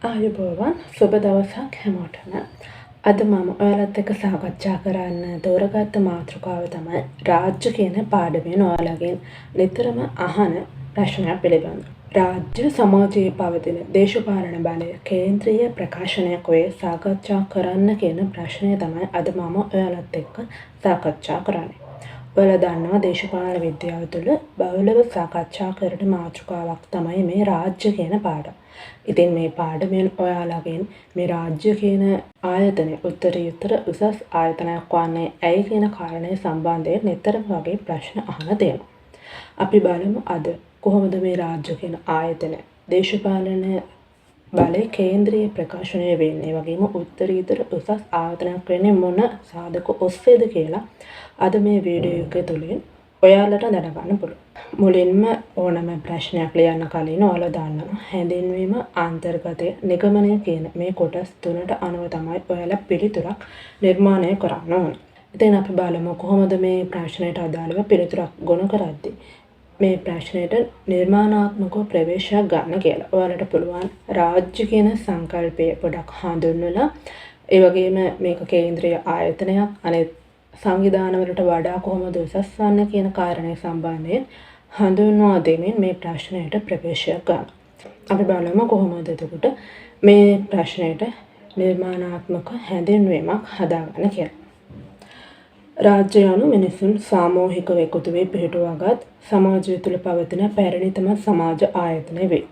ආයුබෝවන් සුබ දවසක් හැමෝටම. අද මම ඔයාලත් එක්ක සාකච්ඡා කරන්න තෝරගත්ත මාතෘකාව තමයි රාජ්‍ය කියන පාඩමෙන් ඔයාලගෙන් නිතරම අහන ප්‍රශ්නයක් පිළිබඳව. රාජ්‍ය සමාජයේ පවතින දේශපාලන බලය කේන්ද්‍රීය ප්‍රකාශනයක් වේ සාකච්ඡා කරන්න කියන ප්‍රශ්නය තමයි අද මම ඔයාලත් එක්ක සාකච්ඡා කරන්නේ. ඔයාලා දන්නවා දේශපාලන විද්‍යාව තුළ බහුලව සාකච්ඡා කරන මාතෘකාවක් තමයි මේ රාජ්‍ය කියන පාඩම. ඉතින් මේ පාඩමෙන් ඔයාලගෙන් මේ රාජ්‍ය කියන ආයතනය උත්තරීතර උසස් ආයතනයක් වන්නේ ඇයි කියන කාරණය සම්බන්ධයෙන් නිතරම වගේ ප්‍රශ්න අහන තියෙනවා. අපි බලමු අද කොහොමද මේ රාජ්‍ය කියන ආයතනය දේශපාලන බලය කේන්ද්‍රීය ප්‍රකාශනය වෙන්නේ වගේම උත්තරීතර උසස් ආයතනයක් වෙන්නේ මොන සාධක ඔස්සේද කියලා අද මේ වීඩියෝ එක තුළින් ඔයාලට දැනගන්න පුළුවන්. මුලින්ම ඕනම ප්‍රශ්නයක් ලියන්න කලින් ඔයාලා දන්නවා හැඳින්වීම අන්තර්ගතය නිගමනය කියන මේ කොටස් තුනට අනුව තමයි ඔයාලා පිළිතුරක් නිර්මාණය කරන්න ඕනේ. ඉතින් අපි බලමු කොහොමද මේ ප්‍රශ්නයට අදාළව පිළිතුරක් ගොනු කරද්දී මේ ප්‍රශ්නයට නිර්මාණාත්මකව ප්‍රවේශයක් ගන්න කියලා. ඔයාලට පුළුවන් රාජ්‍ය කියන සංකල්පය පොඩක් හඳුන්වලා ඒ වගේම මේක කේන්ද්‍රීය ආයතනයක් අනෙත් සංවිධානවලට වඩා කොහොමද උසස් වන්නේ කියන කාරණය සම්බන්ධයෙන් හඳුන්වා දෙමින් මේ ප්‍රශ්නයට ප්‍රවේශයක් ගන්න. අපි බලමු කොහොමද එතකොට මේ ප්‍රශ්නයට නිර්මාණාත්මක හැඳින්වීමක් හදාගන්න කියලා. රාජ්‍ය යනු මිනිසුන් සාමූහිකව එකතු වී පිහිටුවාගත් සමාජය තුළ පවතින පැරණිතම සමාජ ආයතනය වේ.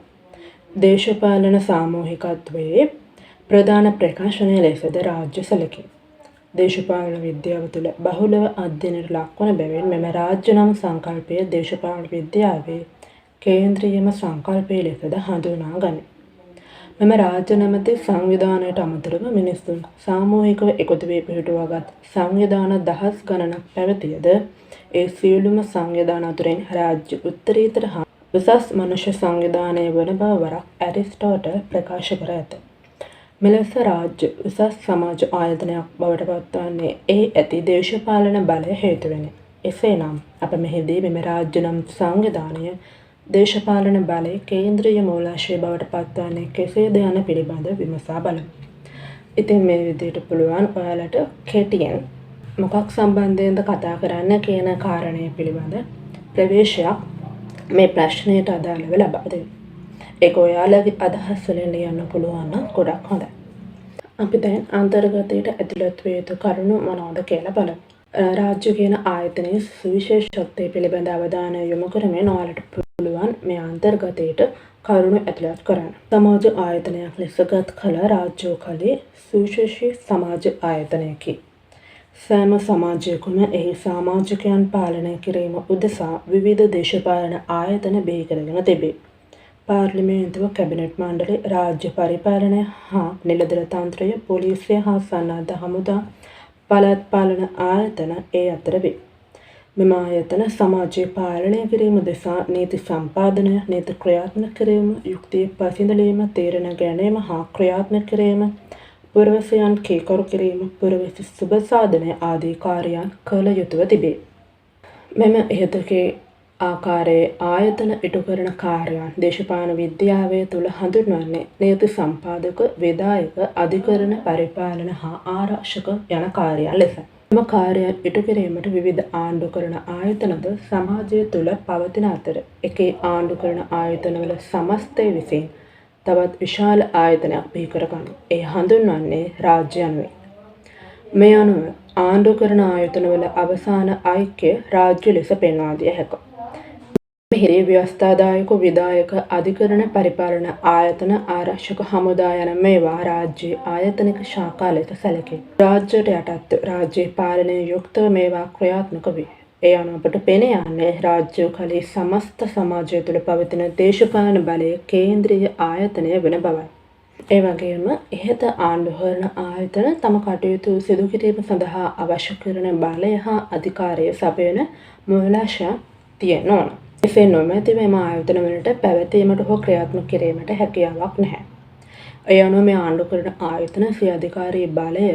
දේශපාලන සාමූහිකත්වයේ ප්‍රධාන ප්‍රකාශනය ලෙසද රාජ්‍ය සැලකේ. දේශපාලන විද්‍යාව තුළ බහුලව අධ්‍යයනයට ලක්වන බැවින් මෙම රාජ්‍ය නම් සංකල්පය දේශපාලන විද්‍යාවේ කේන්ද්‍රීයම සංකල්පය ලෙසද හඳුනා ගනී. මෙම රාජ්‍ය නැමැති සංවිධානයට අමතරව මිනිසුන් සාමූහිකව එකතු වී පිහිටුවාගත් සංවිධාන දහස් ගණනක් පැවතියද ඒ සියලුම සංවිධාන අතුරින් රාජ්‍ය උත්තරීතර හා උසස් මනුෂ්‍ය සංවිධානය වන බව වරක් ඇරිස්ටෝටල් ප්‍රකාශ කර ඇත. මෙලෙස රාජ්‍ය උසස් සමාජ ආයතනයක් බවට පත්වන්නේ එහි ඇති දේශපාලන බලය හේතුවෙනි. එසේනම් අප මෙහිදී මෙම රාජ්‍ය නම් සංවිධානය දේශපාලන බලය කේන්ද්‍රීය මූලාශ්‍රය බවට පත්වන්නේ කෙසේද යන පිළිබඳ විමසා බලමු. ඉතින් මේ විදිහට පුළුවන් ඔයාලට කෙටියෙන් මොකක් සම්බන්ධයෙන්ද කතා කරන්න කියන කාරණය පිළිබඳ ප්‍රවේශයක් මේ ප්‍රශ්නයට අදාළව ලබා දෙන්න. ඒක ඔයාලගේ අදහස් වලින් ලියන්න පුළුවන් නම් ගොඩක් හොඳයි. අපි දැන් අන්තර්ගතයට ඇතුළත් විය යුතු කරුණු මොනවද කියලා බලමු. රාජ්‍ය කියන ආයතනයේ සුවිශේෂත්වය පිළිබඳ අවධානය යොමු කරමින් ඔයාලට පුළුවන් මේ අන්තර්ගතයට කරුණු ඇතුළත් කරන්න. සමාජ ආයතනයක් ලෙසගත් කල රාජ්‍ය කලේ සුවිශේෂී සමාජ ආයතනයකි. සෑම සමාජයකම එහි සමාජිකයන් පාලනය කිරීම උදෙසා විවිධ දේශපාලන ආයතන බිහි කරගෙන තිබේ. පාර්ලිමේන්තුව, කැබිනට් මණ්ඩලය, රාජ්‍ය පරිපාලනය හා නිලධර තන්ත්‍රය, පොලිසිය හා සන්නද්ධ හමුදා, පළාත් පාලන ආයතන ඒ අතර වේ. මෙම ආයතන සමාජයේ පාලනය කිරීම දෙසා නීති සම්පාදනය, නීති ක්‍රියාත්මක කිරීම, යුක්තිය පසඳලීම, තීරණ ගැනීම හා ක්‍රියාත්මක කිරීම, පුරවැසියන් කීකරු කිරීම, පුරවැසි සුබ සාධනය ආදී කාර්යයන් කළ යුතුව තිබේ. මෙම ඉහතකේ ආකාරයේ ආයතන ඉටු කරන කාර්යයන් දේශපාලන විද්‍යාවේ තුළ හඳුන්වන්නේ නීති සම්පාදක, විධායක, අධිකරණ, පරිපාලන හා ආරක්ෂක යන කාර්යයන් ලෙසයි. මෙම කාර්යයන් ඉටු කිරීමට විවිධ ආණ්ඩු කරන ආයතනද සමාජය තුළ පවතින අතර එකේ ආණ්ඩු කරන ආයතනවල සමස්තය විසින් තවත් විශාල ආයතනයක් බිහි කරගනු. ඒ හඳුන්වන්නේ රාජ්‍ය යනුවෙන්. මේ අනුව ආණ්ඩු කරන ආයතනවල අවසාන ඓක්‍ය රාජ්‍ය ලෙස පෙන්වා දිය හැකිය. මෙහිදී ව්‍යවස්ථාදායක, විධායක, අධිකරණ, පරිපාලන ආයතන, ආරක්ෂක හමුදා යන මේවා රාජ්‍යයේ ආයතනික ශාඛා ලෙස සැලකේ. රාජ්‍යයට යටත් රාජ්‍ය පාලනය යුක්තව මේවා ක්‍රියාත්මක වේ. ඒ අනුව අපට පෙනී යන්නේ රාජ්‍ය කලේ සමස්ත සමාජය තුළ පවතින දේශපාලන බලයේ කේන්ද්‍රීය ආයතනය වන බවයි. ඒ වගේම ඉහත ආණ්ඩු කරන ආයතන තම කටයුතු සිදු කිරීම සඳහා අවශ්‍ය කරන බලය හා අධිකාරය සපයන මූලාශ්‍රයක් තියෙන්න ඕන. එසේ නොමැති මෙම ආයතන වලට පැවතීමට හෝ ක්‍රියාත්මක කිරීමට හැකියාවක් නැහැ. ඒ අනුව මේ ආණ්ඩු කරන ආයතන සිය අධිකාරී බලය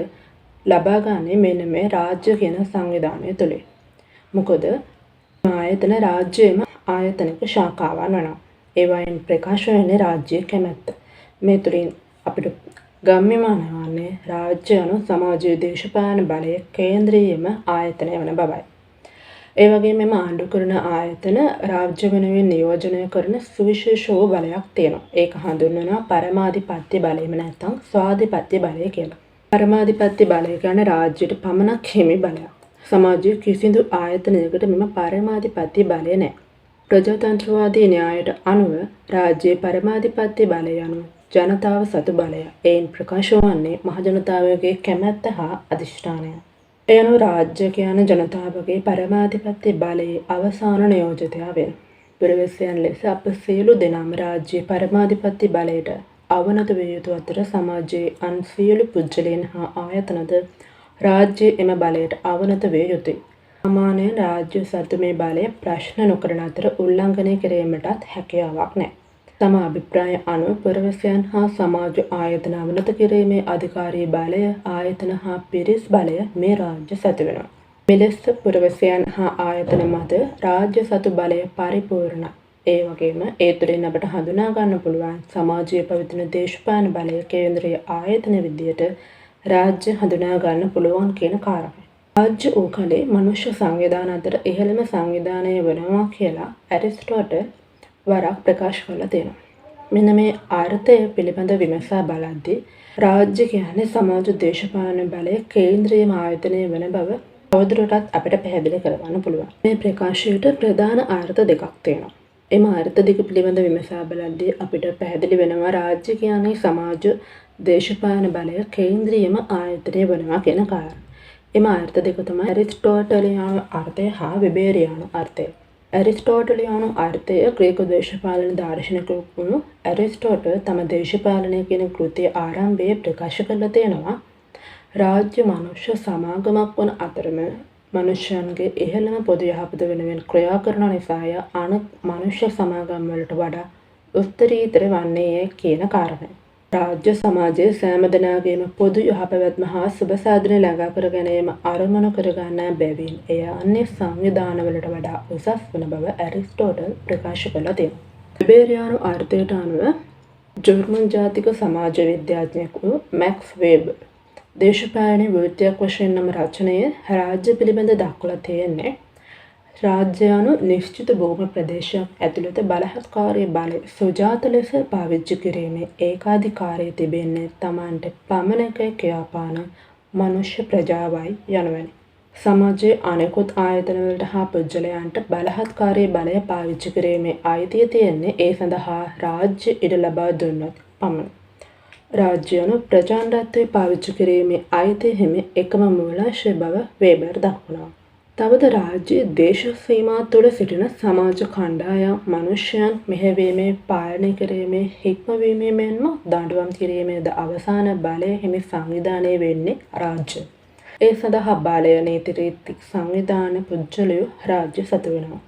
ලබා ගන්නේ මෙන්න මේ රාජ්‍ය කියන සංවිධානය තුළින්. මොකද ආයතන රාජ්‍යයේම ආයතනික ශාඛාවන් වෙනවා. ඒවායින් ප්‍රකාශ වෙන්නේ රාජ්‍යයේ කැමැත්ත. මේ තුළින් අපිට ගම්‍යමාන වන්නේ රාජ්‍ය අනු සමාජීය දේශපාලන බලයේ කේන්ද්‍රීයම ආයතනය වන බවයි. ඒ වගේම මෙම ආණ්ඩු කරන ආයතන රාජ්‍ය වෙනුවෙන් නියෝජනය කරන සුවිශේෂ වූ බලයක් තියෙනවා. ඒක හඳුන්වනවා පරමාධිපත්‍ය බලය නැත්නම් ස්වාධිපත්‍ය බලය කියලා. පරමාධිපත්‍ය බලය කියන්නේ රාජ්‍යයට පමණක් හිමි බලයක්. සමාජයේ කිසිදු ආයතනයකට මෙම පරමාධිපත්‍ය බලය නැහැ. ප්‍රජාතන්ත්‍රවාදී න්‍යායට අනුව රාජ්‍යයේ පරමාධිපත්‍ය බලය යනු ජනතාව සතු බලය. එයින් ප්‍රකාශ වන්නේ මහජනතාවගේ කැමැත්ත හා අධිෂ්ඨානය. එය අනුව රාජ්‍ය කියන ජනතාවගේ පරමාධිපත්‍ය බලයේ අවසාන නියෝජිතයා වෙන. පුරවැසියන් ලෙස අප සියලු දෙනාම රාජ්‍යයේ පරමාධිපත්‍ය බලයට අවනත විය යුතු අතර සමාජයේ අන් සියලු පුද්ගලයන් හා ආයතනද රාජ්‍යයේ එම බලයට අවනත විය යුතුය. සාමාන්‍යයෙන් රාජ්‍ය සතු මේ බලය ප්‍රශ්න නොකරන අතර උල්ලංඝනය කිරීමටත් හැකියාවක් නැහැ. තම අභිප්‍රාය අනුව පුරවැසියන් හා සමාජ ආයතන අවනත කිරීමේ අධිකාරී බලය ආයතන හා පිරිස් බලය මේ රාජ්‍ය සතු වෙනවා. මෙලෙස පුරවැසියන් හා ආයතන මත රාජ්‍ය සතු බලය පරිපූර්ණයි. ඒ වගේම ඒ තුළින් අපට හඳුනා ගන්න පුළුවන් සමාජයේ පවතින දේශපාලන බලය කේන්ද්‍රීය ආයතන විදියට රාජ්‍ය හඳුනා ගන්න පුළුවන් කියන කාරණය. රාජ්‍ය වූ කලේ මනුෂ්‍ය සංවිධාන අතර ඉහළම සංවිධානය වෙනවා කියලා ඇරිස්ටෝටල් වරක් ප්‍රකාශ කරලා තියෙනවා. මෙන්න මේ අර්ථය පිළිබඳ විමසා බලද්දී රාජ්‍ය කියන්නේ සමාජ දේශපාලන බලයේ කේන්ද්‍රීය ආයතනය වෙන බව තවදුරටත් අපිට පැහැදිලි කරගන්න පුළුවන්. මේ ප්‍රකාශයට ප්‍රධාන අර්ථ දෙකක් තියෙනවා. එම අර්ථ දෙක පිළිබඳ විමසා බලද්දී අපිට පැහැදිලි වෙනවා රාජ්‍ය කියන්නේ සමාජ දේශපාලන බලය කේන්ද්‍රීයම ආයතනය වෙනවා කියන කාරණා. එම අර්ථ දෙක තමයි ඇරිස්ටෝටලියානු අර්ථය හා වෙබේරියානු අර්ථය. ඇරිස්ටෝටලියානු අර්ථය ග්‍රීක දේශපාලන දාර්ශනිකයෙකු වුණු ඇරිස්ටෝටල් තම දේශපාලනය කියන කෘතිය ආරම්භයේ ප්‍රකාශ කරලා තියෙනවා රාජ්‍ය මනුෂ්‍ය සමාගමක් වන අතරම මනුෂ්‍යයන්ගේ ඉහළම පොදු යහපත වෙනුවෙන් ක්‍රියා කරන නිසාය අනෙක් මනුෂ්‍ය සමාගම් වලට වඩා උත්තරීතර වන්නේ කියන කාරණය. රාජ්‍ය සමාජයේ සෑම දෙනාගේම පොදු යහපැවැත්ම හා සුබ සාධන ළඟා කර ගැනීම අරමුණු කරගන්නා බැවින් එය අන්‍ය සංවිධානවලට වඩා උසස් වන බව ඇරිස්ටෝටල් ප්‍රකාශ කළා තියෙනවා. වෙබේරියානු අර්ථයට අනුව ජර්මන් ජාතික සමාජ විද්‍යාඥයෙකු මැක්ස් වෙබර් දේශපාලන වෘත්තියක් වශයෙන් නම් රචනයේ රාජ්‍ය පිළිබඳ දක්වලා තියෙන්නේ රාජ්‍ය යනු නිශ්චිත භූමි ප්‍රදේශයක් ඇතුළත බලහත්කාරී බලය සුජාත ලෙස පාවිච්චි කිරීමේ ඒකාධිකාරය තිබෙන්නේ තමන්ට පමණක කියාපාන මනුෂ්‍ය ප්‍රජාවයි යනුවෙනි. සමාජයේ අනෙකුත් ආයතනවලට හා පුද්ගලයන්ට බලහත්කාරී බලය පාවිච්චි කිරීමේ අයිතිය තියෙන්නේ ඒ සඳහා රාජ්‍ය ඉඩ ලබා දුන්නොත් පමණයි. රාජ්‍ය යනු ප්‍රචණ්ඩත්වයේ පාවිච්චි කිරීමේ අයිතිය හිමි එකම මූලාශ්‍රය බව වෙබර් දක්වනවා. තවද රාජ්‍ය දේශ සීමා තුළ සිටින සමාජ කණ්ඩායම් මනුෂ්‍යයන් මෙහෙවීමේ පාලනය කිරීමේ හික්මවීමේ මෙන්ම දඬුවම් කිරීමේද අවසාන බලය හිමි සංවිධානය වෙන්නේ රාජ්‍ය. ඒ සඳහා බලය නීති රීති සංවිධාන පුද්ගලයෝ රාජ්‍ය සතු වෙනවා.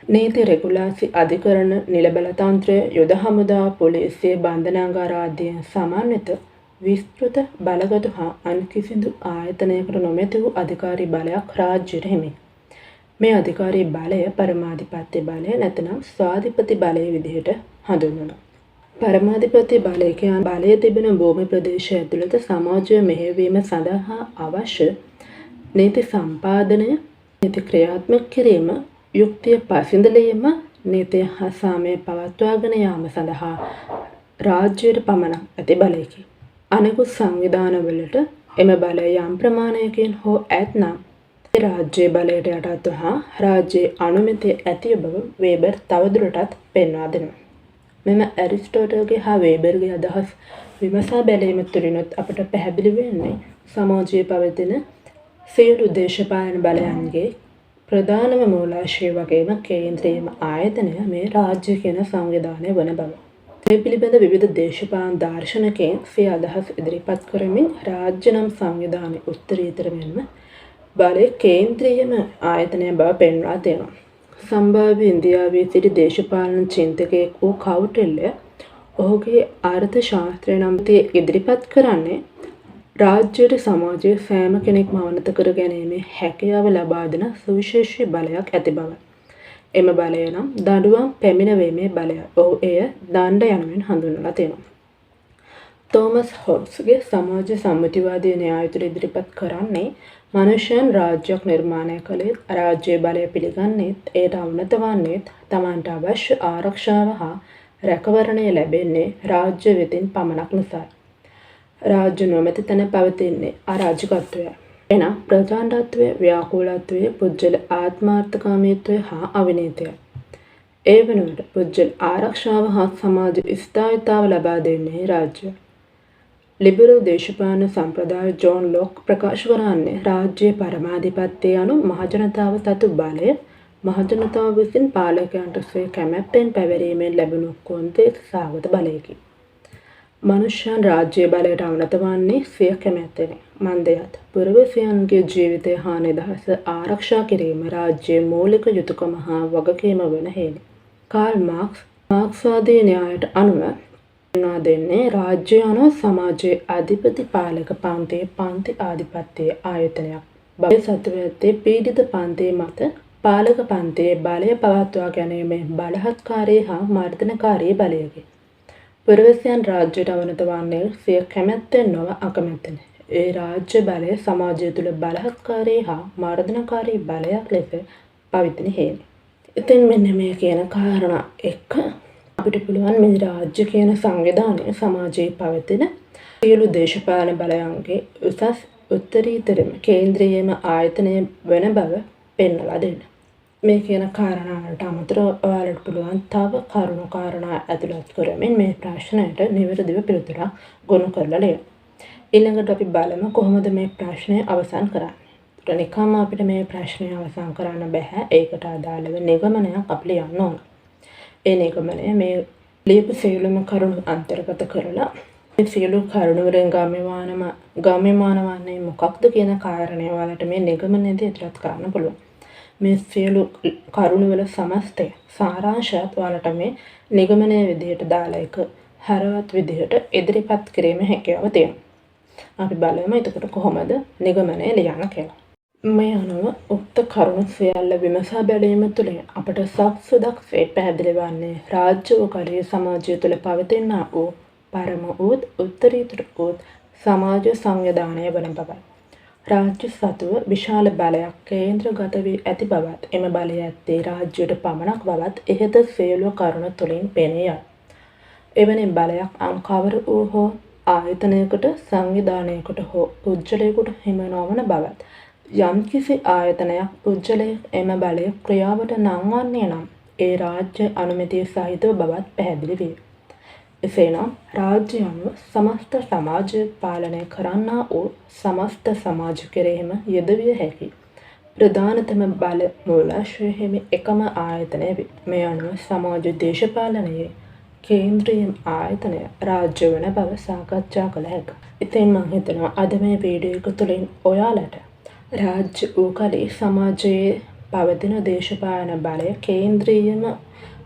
නීති රෙගුලාසි අධිකරණ නිල බලතන්ත්‍රය යුද හමුදා පොලිසිය බන්ධනාගාර ආදියෙන් සමන්විත විස්තෘත බලගතු හා අන් කිසිදු ආයතනයකට නොමැති වූ අධිකාරී බලයක් රාජ්‍යයට හිමියි. මේ අධිකාරී බලය පරමාධිපත්‍ය බලය නැත්නම් ස්වාධිපති බලය විදිහට හඳුන්වනවා. පරමාධිපත්‍ය බලය කියන්නේ බලය තිබෙන භූමි ප්‍රදේශය ඇතුළත සමාජය මෙහෙයවීම සඳහා අවශ්‍ය නීති සම්පාදනය, නීති ක්‍රියාත්මක කිරීම, යුක්තිය පසඳලීම, නීතිය හා සාමය පවත්වාගෙන යාම සඳහා රාජ්‍යයට පමණක් ඇති බලයකි. අනෙකුත් සංවිධානවලට එම බලය යම් ප්‍රමාණයකින් හෝ ඇතනම් රාජ්‍ය බලයට යටත්ව හා රාජ්‍යයේ අනුමැතිය ඇති බව වෙබර් තවදුරටත් පෙන්වා දෙනවා. මෙම ඇරිස්ටෝටල්ගේ හා වෙබර්ගේ අදහස් විමසා බැලීම තුළිනුත් අපට පැහැදිලි වෙන්නේ සමාජයේ පවතින සියලු දේශපාලන බලයන්ගේ ප්‍රධානම මූලාශ්‍රය වගේම කේන්ද්‍රීයම ආයතනය මේ රාජ්‍ය කියන සංවිධානය වන බව. මේ පිළිබඳ විවිධ දේශපාලන දාර්ශනිකයන් සිය අදහස් ඉදිරිපත් කරමින් රාජ්‍ය නම් සංවිධානය උත්තරීතර මෙන්ම බලය කේන්ද්‍රීයම ආයතනය බව පෙන්වා දෙනවා. සම්භාව්‍ය ඉන්දියාවේ සිටි දේශපාලන චින්තකයෙක් වූ කෞටිල්‍ය ඔහුගේ අර්ථ ශාස්ත්‍රය නම් ඉදිරිපත් කරන්නේ රාජ්‍යයට සමාජයේ සෑම කෙනෙක්ම අවනත කර ගැනීමේ හැකියාව ලබා දෙන සුවිශේෂී බලයක් ඇති බව. එම බලය නම් දඬුවම් පැමිණවීමේ බලය. ඔහු එය දණ්ඩ යනුවෙන් හඳුන්වලා තියෙනවා. තෝමස් හොබ්ස්ගේ සමාජ සම්මුතිවාදී න්‍යාය තුළ ඉදිරිපත් කරන්නේ මනුෂ්‍යයන් රාජ්‍යයක් නිර්මාණය කළේත් රාජ්‍ය බලය පිළිගන්නේත් එයට අවනත වන්නේත් තමන්ට අවශ්‍ය ආරක්ෂාව හා රැකවරණය ලැබෙන්නේ රාජ්‍ය වෙතින් පමණක් නිසා. රාජ්‍ය නොමැති තැන පවතින්නේ අරාජකත්වය. එනම් ප්‍රචණ්ඩත්වය, ව්‍යාකූලත්වය, පුද්ගල ආත්මාර්ථකාමීත්වය හා අවිනීතිය. ඒ වෙනුවට පුද්ගල ආරක්ෂාව හා සමාජ ස්ථායීතාව ලබා දෙන්නේ රාජ්‍ය. ලිබරල් දේශපාලන සම්ප්‍රදාය ජෝන් ලොක් ප්‍රකාශ කරන්නේ රාජ්‍යයේ පරමාධිපත්‍යය යනු මහජනතාව සතු බලය මහජනතාව විසින් පාලකයන්ට සේ කැමැත්තෙන් පැවරීමෙන් ලැබුණු කොන්දේස සාගත බලයකි. මනුෂ්‍යයන් රාජ්‍ය බලයට අවනත වන්නේ සිය කැමැත්තෙනි. මන්දයත් පුරවැසියන්ගේ ජීවිතය හා නිදහස ආරක්ෂා කිරීම රාජ්‍යයේ මූලික යුතුකම හා වගකීම වන හේනි. කාල් මාක්ස්වාදී න්‍යායට අනුව දෙන්නේ රාජ්‍ය යනු සමාජයේ අධිපති පාලක පන්තියේ පන්ති ආධිපත්‍යයේ ආයතනයක්. බව සත්වයත්තේ පීඩිත පන්තියේ මත පාලක පන්තියේ බලය පවත්වා ගැනීමේ බලහත්කාරී හා මර්දනකාරී බලයකි. පුරවැසියන් රාජ්‍යයට අවනත වන්නේ සිය කැමැත්තෙන් නොව අකමැත්තෙන්. ඒ රාජ්‍ය බලය සමාජය තුළ බලහත්කාරී හා මර්දනකාරී බලයක් ලෙස පවතින හේනි. ඉතින් මෙන්න මේ කියන කාරණා එක්ක අපිට පුළුවන් මේ රාජ්‍ය කියන සංවිධානය සමාජයේ පවතින සියලු දේශපාලන බලයන්ගේ උසස් උත්තරීතරම කේන්ද්‍රීයම ආයතනය වන බව පෙන්වලා දෙන්න. මේ කියන කාරණාවලට අමතරව ඔයාලට පුළුවන් තව කරුණු කාරණා ඇතුළත් කරමින් මේ ප්‍රශ්නයට නිවැරදිව පිළිතුරක් ගොනු කරලා ලියන්න. ඊළඟට අපි බලමු කොහොමද මේ ප්‍රශ්නය අවසන් කරන්නේ. නිකම්ම අපිට මේ ප්‍රශ්නය අවසන් කරන්න බෑ. ඒකට අදාළව නිගමනයක් අපි ලියන්න ඕන. ඒ නිගමනය මේ ලියපු සියලුම කරුණු අන්තර්ගත කරලා මේ සියලු කරුණු වලින් ගම්‍යමාන වන්නේ මොකක්ද කියන කාරණය ඔයාලට මේ නිගමනයේදී ඇතුළත් කරන්න පුළුවන්. මේ සියලු කරුණු වල සමස්තය සාරාංශයත් ඔයාලට මේ නිගමනයේ විදිහට දාලා එක හරවත් විදිහට ඉදිරිපත් කිරීමේ හැකියාව තියෙනවා. අපි බලමු එතකොට කොහොමද නිගමනය ලියන්න කියලා. මේ අනුව උක්ත කරුණු සියල්ල විමසා බැලීම තුළින් අපට සක්සුදක් සේ පැහැදිලි වන්නේ රාජ්‍ය වූ සමාජය තුළ පවතිනා වූ පරම වූත් උත්තරීතර වූත් සමාජ සංවිධානය වන බවයි. රාජ්‍ය සතුව විශාල බලයක් කේන්ද්‍රගත වී ඇති බවත් එම බලය ඇත්තේ රාජ්‍යයට පමණක් බවත් ඉහත සියලු කරුණු තුළින් පෙනී යයි. එවැනි බලයක් අන් කවර වූ හෝ ආයතනයකට සංවිධානයකට හෝ පුද්ගලයෙකුට හිමි නොවන බවත් යම්කිසි ආයතනයක් පුද්ගලයෙක් එම බලය ක්‍රියාවට නංවන්නේ නම් ඒ රාජ්‍ය අනුමැතිය සහිතව බවත් පැහැදිලි වේ. එසේනම් රාජ්‍ය අනුව සමස්ත සමාජය පාලනය කරන්නා වූ සමස්ත සමාජ කෙරෙහිම යෙදවිය හැකි ප්‍රධානතම බල මූලාශ්‍රය හිමි එකම ආයතනය වේ. මේ අනුව සමාජ දේශපාලනයේ කේන්ද්‍රීය ආයතනය රාජ්‍ය වන බව සාකච්ඡා කළ හැකියි. ඉතින් මම හිතනවා අද මේ වීඩියෝ එක තුළින් ඔයාලට රාජ්‍ය වූ කලේ සමාජයේ පවතින දේශපාලන බලය කේන්ද්‍රීයම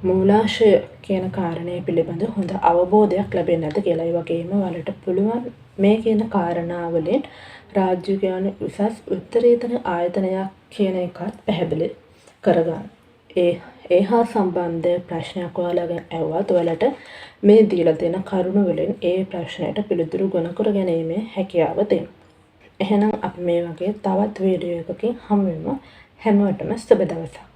මූලාශ්‍රය කියන කාරණය පිළිබඳ හොඳ අවබෝධයක් ලැබෙන්නේ නැද්ද කියලා. ඒ වගේම ඔයාලට පුළුවන් මේ කියන කාරණාවලින් රාජ්‍ය කියන්නේ උසස් උත්තරීතර ආයතනයක් කියන එකත් පැහැදිලි කරගන්න. ඒ හා සම්බන්ධ ප්‍රශ්නයක් ඔයාලගෙන් ඇහුවත් ඔයාලට මේ දීලා තියෙන කරුණු වලින් ඒ ප්‍රශ්නයට පිළිතුරු ගොනු කර ගැනීමේ හැකියාව තියෙනවා. එහෙනම් අපි මේ වගේ තවත් වීඩියෝ එකකින් හමු වෙමු. හැමෝටම සුබ දවසක්.